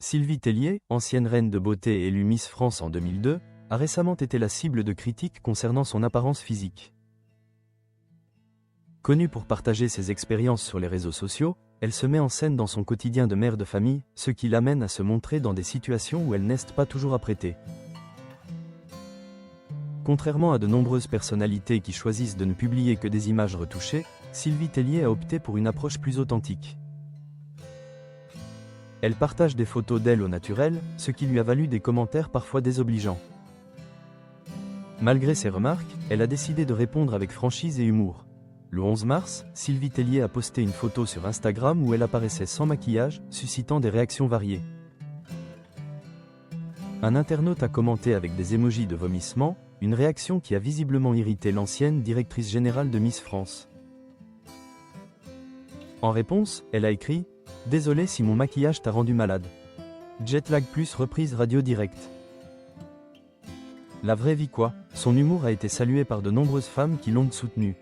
Sylvie Tellier, ancienne reine de beauté élue Miss France en 2002, a récemment été la cible de critiques concernant son apparence physique. Connue pour partager ses expériences sur les réseaux sociaux, elle se met en scène dans son quotidien de mère de famille, ce qui l'amène à se montrer dans des situations où elle n'est pas toujours apprêtée. Contrairement à de nombreuses personnalités qui choisissent de ne publier que des images retouchées, Sylvie Tellier a opté pour une approche plus authentique. Elle partage des photos d'elle au naturel, ce qui lui a valu des commentaires parfois désobligeants. Malgré ces remarques, elle a décidé de répondre avec franchise et humour. Le 11 mars, Sylvie Tellier a posté une photo sur Instagram où elle apparaissait sans maquillage, suscitant des réactions variées. Un internaute a commenté avec des émojis de vomissement, une réaction qui a visiblement irrité l'ancienne directrice générale de Miss France. En réponse, elle a écrit « Désolé si mon maquillage t'a rendu malade. Jetlag plus reprise radio direct. » La vraie vie quoi, son humour a été salué par de nombreuses femmes qui l'ont soutenue.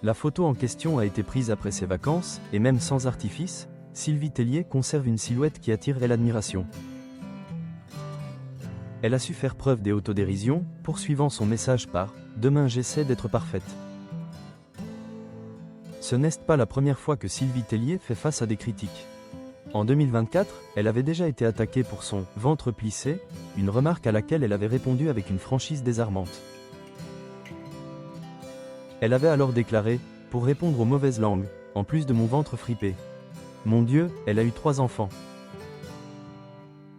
La photo en question a été prise après ses vacances, et même sans artifice, Sylvie Tellier conserve une silhouette qui attire l'admiration. Elle a su faire preuve des autodérisions, poursuivant son message par « Demain j'essaie d'être parfaite ». Ce n'est pas la première fois que Sylvie Tellier fait face à des critiques. En 2024, elle avait déjà été attaquée pour son « ventre plissé », une remarque à laquelle elle avait répondu avec une franchise désarmante. Elle avait alors déclaré « Pour répondre aux mauvaises langues, en plus de mon ventre fripé. Mon Dieu, elle a eu 3 enfants. »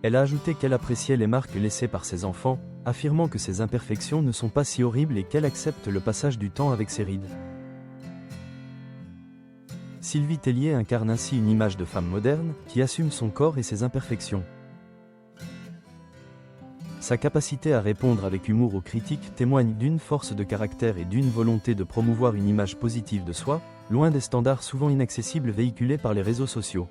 Elle a ajouté qu'elle appréciait les marques laissées par ses enfants, affirmant que ses imperfections ne sont pas si horribles et qu'elle accepte le passage du temps avec ses rides. Sylvie Tellier incarne ainsi une image de femme moderne, qui assume son corps et ses imperfections. Sa capacité à répondre avec humour aux critiques témoigne d'une force de caractère et d'une volonté de promouvoir une image positive de soi, loin des standards souvent inaccessibles véhiculés par les réseaux sociaux.